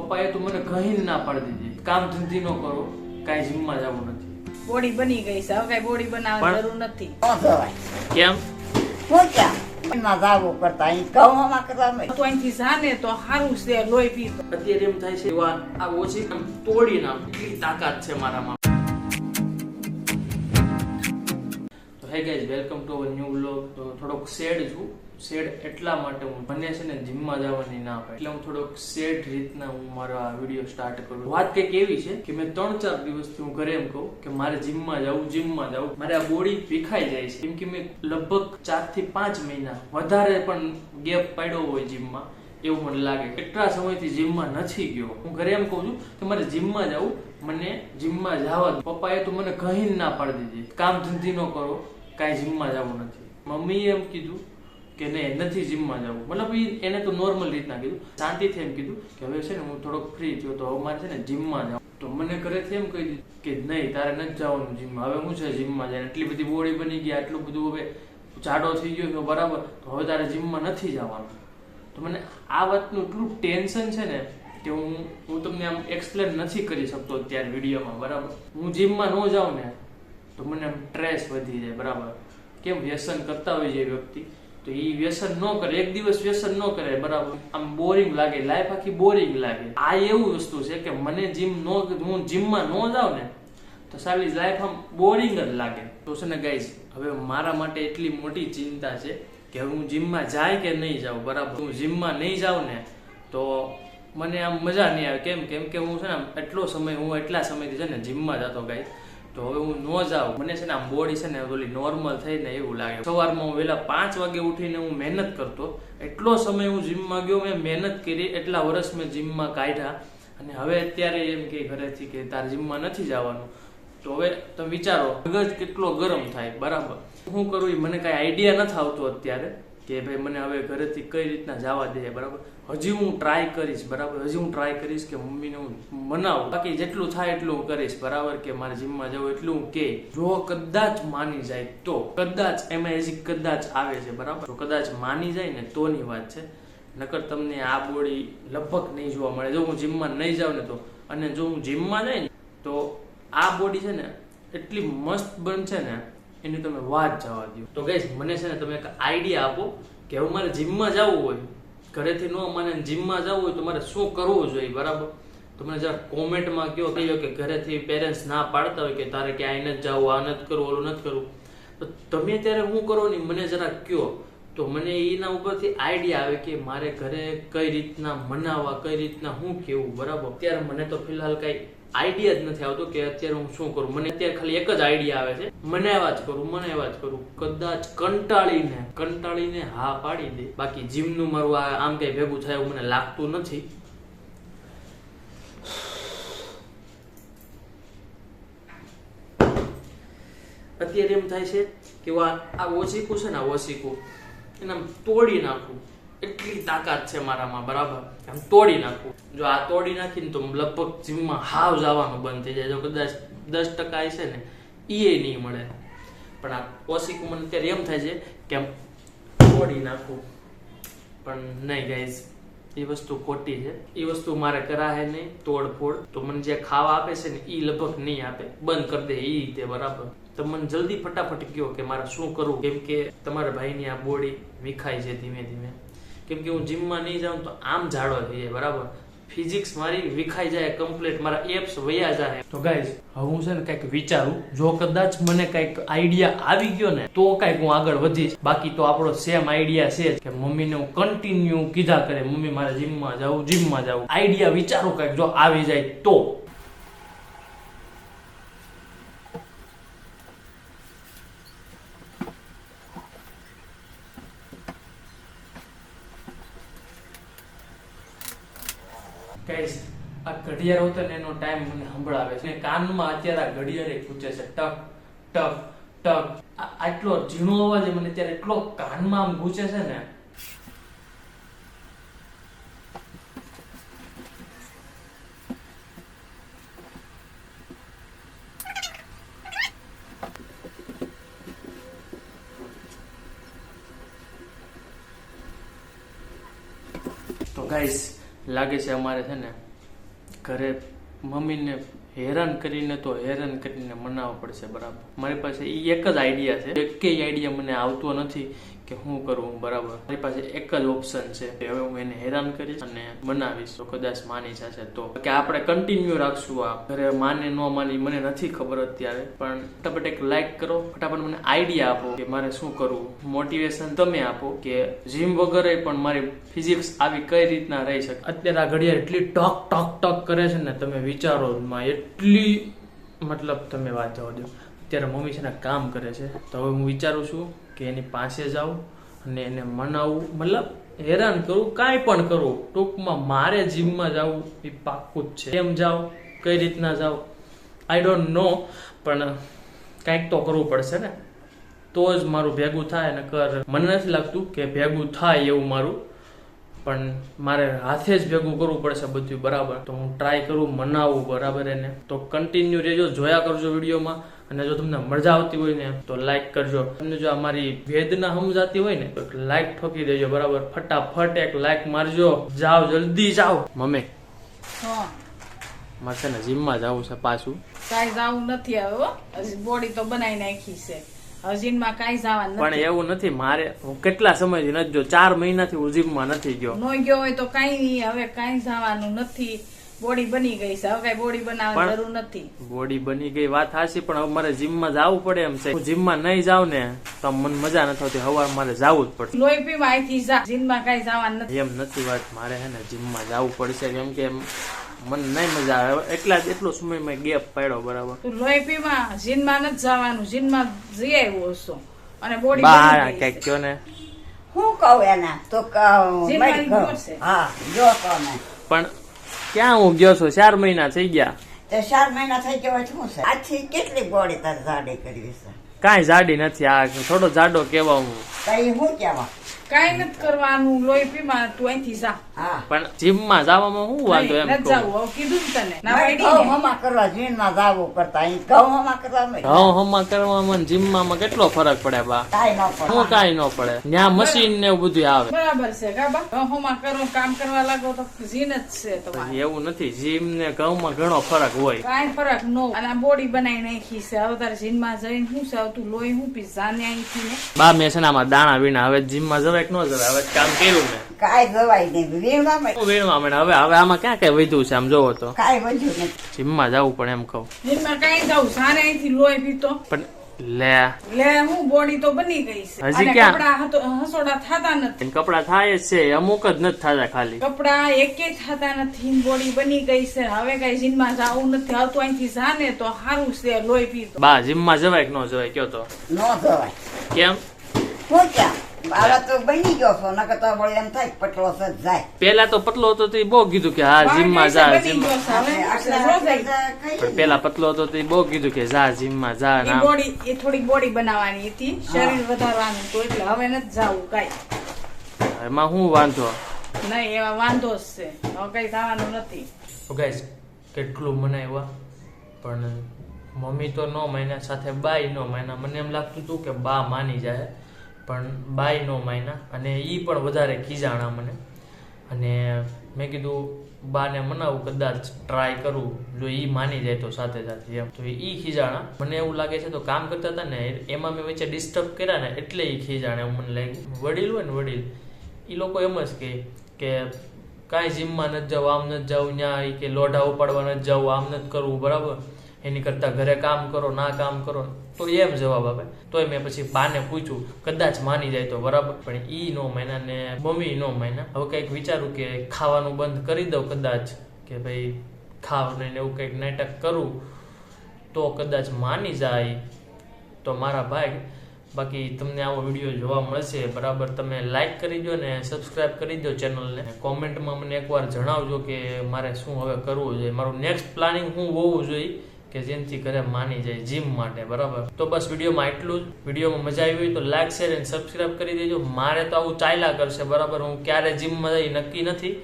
પપ્પાએ તો મને કહીને ના પાડી દીધી, કામ ધંધી ન કરો, કાંઈ જીમમાં જવું નથી. બોડી બની ગઈ છે, હવે કઈ બોડી બનાવવાની જરૂર નથી. કેમ? હું ક્યાં ના જાવું કરતા અહીં કહવામાં કરતા નહીં. તો અહીંથી જાને તો સારું છે, લોહી પી. અત્યારે એમ થાય છે આ ઓછી તોડી નાખ, એટલી તાકાત છે મારામાં. તો hey guys, welcome to our new vlog. તો થોડોક સેડ છું. સેડ એટલા માટે મને છે ને જીમમાં જવાની ના પાડી, એટલે હું થોડોક સેડ રીતના હું મારો આ વિડીયો સ્ટાર્ટ કરું. વાત કંઈક એવી છે કે મેં 3-4 દિવસથી હું ઘરે એમ કહું કે મારે જીમમાં જવું, મારે આ બોડી વિખાઈ જાય છે. કેમ કે મેં લગભગ 4 થી 5 મહિના વધારે પણ ગેપ પાડ્યો હોય જીમમાં, એવું મને લાગે. એટલા સમયથી જીમમાં નથી ગયો. હું ઘરે એમ કહું છું કે મારે જીમમાં જવું, મને જીમમાં જવા દો. પપ્પાએ તો મને કહીને ના પાડી દીધી, કામ ધંધી ન કરો, કાંઈ જીમમાં જવું નથી. મમ્મીએ એમ કીધું કે નહીં, નથી જીમમાં જવું. મતલબ એને તો નોર્મલ રીતના કીધું, શાંતિથી એમ કીધું કે હવે છે ને હું થોડોક ફ્રી થયો તો હવે મારે છે ને જીમમાં જવું. તો મને ઘરેથી એમ કહી દીધું કે નહીં, તારે નથી જવાનું જીમમાં. હવે હું છે જીમમાં જાય, એટલી બધી બોડી બની ગઈ, આટલું બધું હવે જાડો થઈ ગયો બરાબર, તો હવે તારે જીમમાં નથી જવાનું. તો મને આ વાતનું એટલું ટેન્શન છે ને કે હું તમને આમ એક્સપ્લેન નથી કરી શકતો અત્યારે વિડીયોમાં બરાબર. હું જીમમાં ન જાઉં ને તો મને આમ સ્ટ્રેસ વધી જાય બરાબર. કેમ વ્યસન કરતા હોય છે વ્યક્તિ, તો એ વ્યસન ન કરે, એક દિવસ વ્યસન ન કરે બરાબર, આમ બોરિંગ લાગે, લાઈફ આખી બોરિંગ લાગે. આ એવું વસ્તુ છે કે મને હું જીમમાં ન જાઉં ને તો સારી લાઈફ આમ બોરિંગ જ લાગે. તો છે ને ગાઈઝ, હવે મારા માટે એટલી મોટી ચિંતા છે કે હું જીમમાં જાય કે નહીં જાઉં બરાબર. હું જીમમાં નહીં જાઉં ને તો મને આમ મજા નહીં આવે. કેમ કે હું છે ને એટલા સમયથી છે ને જીમમાં જતો ગાઈઝ, તો હવે હું ન જાઉં, મને છે ને આમ બોડી છે ને ઓલી નોર્મલ થઈ ને એવું લાગે. સવારમાં હું વહેલા 5 વાગે ઉઠીને હું મહેનત કરતો, એટલો સમય હું જીમમાં ગયો, મેં મહેનત કરી, એટલા વર્ષ મેં જીમમાં કાઢ્યા, અને હવે અત્યારે એમ કે ઘરેથી કે તારે જીમમાં નથી જવાનું. તો હવે તમે વિચારો, મગજ કેટલો ગરમ થાય બરાબર. શું કરું એ મને કાંઈ આઈડિયા નથી આવતો અત્યારે કે ભાઈ મને હવે ઘરેથી કઈ રીતના જવા દે બરાબર. હજી હું ટ્રાય કરીશ બરાબર, કે મમ્મીને હું મનાવું, બાકી જેટલું થાય એટલું હું કરીશ બરાબર, કે મારે જીમમાં જવું એટલું હું કે. જો કદાચ માની જાય તો, કદાચ એમાં હજી કદાચ આવે છે બરાબર, તો કદાચ માની જાય ને તોની વાત છે, નકર તમને આ બોડી લગભગ નહીં જોવા મળે જો હું જીમમાં નહીં જાઉં ને તો. અને જો હું જીમમાં જાય ને તો આ બોડી છે ને એટલી મસ્ત બનશે ને એની તમે વાત જવા દો. તો ગાઈસ, મને છે ને તમે એક આઈડિયા આપો કે હવે મારે જીમમાં જવું હોય, ઘરેથી ન મને જીમમાં જવું હોય તો મારે શું કરવું જોઈએ બરાબર. તો મને જરા કોમેન્ટમાં કહો કે ઘરેથી પેરેન્ટ્સ ના પાડતા હોય કે તારે ક્યાંય નથી જવું, આ નથી કરવું, ઓલું નથી કરવું, તો તમે ત્યારે શું કરો ને મને જરા કહો, તો મને એના ઉપરથી આઈડિયા આવે કે મારે ઘરે કઈ રીતના મનાવવા, કઈ રીતના શું કેવું બરાબર. અત્યારે મને તો ફિલહાલ કઈ આઈડિયા જ નથી આવતો કે અત્યારે હું શું કરું. મને અત્યારે ખાલી એક જ આઈડિયા આવે છે, મને એવા જ કરું. કદાચ કંટાળીને હા પાડી દે, બાકી જીમનું મારું આમ કઈ ભેગું થાય એવું મને લાગતું નથી. અત્યારે એમ થાય છે કે આ ઓશીકું છે ને, ઓશીકું એને આમ તોડી નાખું, એટલી તાકાત છે મારામાં બરાબર, આમ તોડી નાખું. જો આ તોડી નાખીને તો લગભગ જીમમાં હાવ જવાનું બંધ થઈ જાય. જો કદાચ 10% છે ને એ નહીં મળે, પણ આ ઓશીકું મને અત્યારે એમ થાય છે કે આમ તોડી નાખું, પણ નહીં ગાઈઝ, એ વસ્તુ ખોટી છે. એ વસ્તુ મારે કરાહે નહીં તોડફોડ. તો મને જે ખાવા આપે છે ને એ લગભગ નહીં આપે, બંધ કરી દે એ રીતે બરાબર. તો મને જલ્દી ફટાફટ કહો કે મારે શું કરવું, કેમ કે તમારા ભાઈની આ બોડી વિખાય છે ધીમે ધીમે. કેમ કે હું જીમમાં નહીં જાઉં તો આમ જાડો થઈ જાય બરાબર, ફિઝિક્સ મારી વિખાઈ જાય કમ્પ્લીટ, મારા એપ્સ વયા જાય. તો ગાઈઝ, હવે હું છે ને કંઈક વિચારું, જો કદાચ મને કંઈક આઈડિયા આવી ગયો ને તો કંઈક હું આગળ વધીશ. બાકી તો આપણો સેમ આઈડિયા છે કે મમ્મીને હું કન્ટિન્યુ કીધા કરે, મમ્મી મારે જીમમાં જવું. આઈડિયા વિચારું કંઈક જો આવી જાય તો. ગાઈસ, આ ઘડિયાળ હોતો ને એનો ટાઈમ મને સંભળાવે છે, કાનમાં અત્યારે આ ઘડિયાળ પૂછે છે ટક ટક ટક. આટલો ઝીણો અવાજ મને અત્યારે એટલો કાનમાં આમ ગૂંચે છે ને. તો ગાઈસ, લાગે છે અમારે છે ને ઘરે મમ્મીને હેરાન કરીને મનાવવા પડશે બરાબર. મારી પાસે એ એક જ આઈડિયા છે, એકેય આઈડિયા મને આવતો નથી કે શું કરવું બરાબર. મારી પાસે એક જ ઓપ્શન છે, હવે હું એને હેરાન કરીશ અને બનાવીશ તો કદાચ માની જશે. તો કે આપણે કન્ટિન્યુ રાખશું આ. ઘરે માને ન માની મને નથી ખબર અત્યારે, પણ ફટાફટ એક લાઈક કરો, ફટાફટ મને આઈડિયા આપો કે મારે શું કરવું. મોટિવેશન તમે આપો કે જીમ વગર પણ મારી ફિઝિક્સ આવી કઈ રીતના રહી શકે. અત્યારે આ ઘડિયાળ એટલી ટક ટક ટક કરે છે ને, તમે વિચારો એટલી મતલબ તમે વાત જવા દો. અત્યારે મમ્મી છે ને કામ કરે છે, તો હવે હું વિચારું છું કે એની પાસે જાઉં અને એને મનાવું, મતલબ હેરાન કરું, કાંઈ પણ કરું. ટૂંકમાં મારે જીમમાં જવું એ પાક્કું જ છે. કેમ જાઉં, કઈ રીતના જાઉં આઈ ડોન્ટ નો, પણ કાંઈક તો કરવું પડશે ને, તો જ મારું ભેગું થાય. નકર મને નથી લાગતું કે ભેગું થાય એવું મારું, પણ મારે હાથે જ ભેગું કરવું પડશે બધું બરાબર. તો હું ટ્રાય કરું મનાવું બરાબર એને. તો કન્ટિન્યુ રહેજો, જોયા કરજો વિડીયોમાં. અને જો તમને મજા આવતી હોય ને તો લાઈક કરજો. તમને જો અમારી વેદના સમજાતી હોય ને તો લાઈક ઠોકી દેજો બરાબર. ફટાફટ એક લાઈક મારજો. જાઓ, જલ્દી જાઓ. મમ્મી મારે છે ને જીમમાં જવું છે પાછું. કાંઈ જવું નથી હવે હો. હજી બોડી તો બનાવી નાખી છે, હવે જીમમાં કાંઈ જવાનું પણ નથી. એવું નથી, મારે હું કેટલા સમયથી નથી ગયો, 4 મહિનાથી હું જીમમાં નથી ગયો. નો ગયો હોય તો કાંઈ નહીં, હવે કાંઈ જવાનું નથી. બોડી બની ગઈ છે, હવે કાંઈ બોડી બનાવવાની જરૂર નથી. બોડી બની ગઈ વાત હાચી, પણ હવે મારે જીમમાં જવું પડે એમ છે. હું જીમમાં નહીં જાઉં ને તો મને મજા નથી આવતી. હવાર મારે જવું જ પડશે. લોહી પીવા અહીંથી જા, જીમમાં કાંઈ જવાનું નથી. એમ નથી વાત, મારે હે ને જીમમાં જવું પડશે, કેમ કે મને નહીં મજા આવે. એટલો સમય મેં ગેપ પાડ્યો બરાબર. તું લોહી પીવા જીમમાં નથી જવાનું, જીમમાં જઈ આવ્યો છો અને બોડી બા કઈક કયો ને. હું કહું એના તો જીમવાની જોશે. હા જો કહું ને. પણ ક્યાં હું ગયો છું, 4 મહિના થઈ ગયા. તો 4 મહિના થઈ ગયા શું છે? આજથી કેટલી બોડી તારે જાડી કરવી છે? કાંઈ જાડી નથી, આ થોડો જાડો કેવા હું. કઈ હું કેવા? કાંઈ નથી કરવાનું, લોહી પીવા તું અહીંથી જા. હા પણ જીમમાં જવામાં શું વાંધો એમ નથી કહું. જવું, હવે કીધું ને તને ના ઘઉં પાડી ને. હમા કરવા જીનમાં જાવું કરતા અહીં ઘઉં હમા કરવા હમા કરવામાં જીમમાં કેટલો ફરક પડે બા. કાંઈ ન પડે. શું કાંઈ ન પડે, ત્યાં મશીન ને એવું બધું આવે. બરાબર છે કાબા, હોમાં કરો કામ કરવા લાગો તો જીન જ છે તમારે. એવું નથી, જીમ ને ઘઉંમાં ઘણો ફરક હોય. કાંઈ ફરક ન હોય. અને આ બોડી બનાવી નાખી છે, હવે તારે જીનમાં જઈને શું છે, હવે તું લોહી શું પીસ જાને અહીંથી ને. બા મેં છે ને આમાં દાણા વીણા, હવે જીમમાં જવાય કે ન જવાય, હવે કામ કર્યું મેં. કાંઈ જવાય નહીં વીણવા હું વીણવા માંડે. હવે આમાં ક્યાં કઈ વધ્યું છે આમ જોવો તો. કાંઈ વધ્યું નથી. જીમમાં જવું પણ એમ કહું. જીનમાં કાંઈ જવું જાને અહીંથી લોહી પીતો. પણ લે લે હું બોડી તો બની ગઈ છે. હજી અને ક્યાં? કપડા હસોડા થતા નથી. કપડા થાય જ છે, અમુક જ નથી થતા ખાલી. કપડા એકે થતા નથી, બોડી બની ગઈ છે. હવે કઈ જીમમાં જવું નથી, હવે તું અહીંથી જાને તો સારું છે, લોહી પીતો. બા જીમમાં જવાય કે ન જવાય કયો તો. ન જવાય. કેમ? હું ક્યાં હવે તો બની ગયો છો, નકર તો વળી એમ થાય પટલો છે જાય. પેલા તો પતલો હતો તે બહુ કીધું કે હા જીમમાં જા, બની જીમમાં. ગયો છે, હવે આટલા રોજાઈ. પણ પેલા પતલો હતો તે બહુ કીધું કે જા જીમમાં જા. એ બોડી એ થોડીક બોડી બનાવવાની હતી, શરીર વધારવાનું હતું, એટલે હવે નથી જવું કાંઈ. એમાં શું વાંધો? નહીં એવા વાંધો જ છે, હવે કઈ થવાનું નથી. તો ગાઈસ કેટલું મનાવ્યા પણ મમ્મી તો નો માન્યા, સાથે બાઈ નો માન્યા. મને એમ લાગતું હતું કે બા માની જાય, પણ બાઈ નો માન્યા અને ઈ પણ વધારે ખીજાણા મને. અને મેં કીધું બાને મનાવું, કદાચ ટ્રાય કરું, જો ઈ માની જાય તો સાથે સાથે એમ. તો ઈ ખીજાણા. મને એવું લાગે છે તો કામ કરતા હતા ને એમાં મેં વચ્ચે ડિસ્ટર્બ કર્યા ને એટલે ઈ ખીજાણા એવું મને લાગ્યું. વડીલ હોય ને વડીલ, ઈ લોકો એમ જ કે કાંઈ જીમમાં નથી જવું, આમ નથી જવું, ત્યાં કે લોઢા ઉપાડવા નથી જવું, આમ નથી કરવું બરાબર, એની કરતા ઘરે કામ કરો, ના કામ કરો. તો એમ જવાબ આપે. તોય મેં પછી બાને પૂછ્યું, કદાચ માની જાય તો બરાબર. પણ ઈ નો માન્યા ને મમ્મી નો માન્યા. હવે કંઈક વિચારું કે ખાવાનું બંધ કરી દઉં કદાચ, કે ભાઈ ખાવ ને એવું કંઈક નાટક કરું તો કદાચ માની જાય તો મારા ભાઈ. બાકી તમને આવો વિડીયો જોવા મળશે બરાબર. તમે લાઈક કરી દો ને સબસ્ક્રાઇબ કરી દો ચેનલને. કોમેન્ટમાં મને એકવાર જણાવજો કે મારે શું હવે કરવું જોઈએ, મારું નેક્સ્ટ પ્લાનિંગ શું હોવું જોઈએ કે જેનથી ઘરે માની જાય જીમ માટે બરાબર. તો બસ વિડીયોમાં એટલું જ. વિડીયોમાં મજા આવી હોય તો લાઈક શેર અને સબસ્ક્રાઇબ કરી દેજો. મારે તો આવું ચાલ્યા કરશે બરાબર. હું ક્યારે જીમમાં જઈ નક્કી નથી.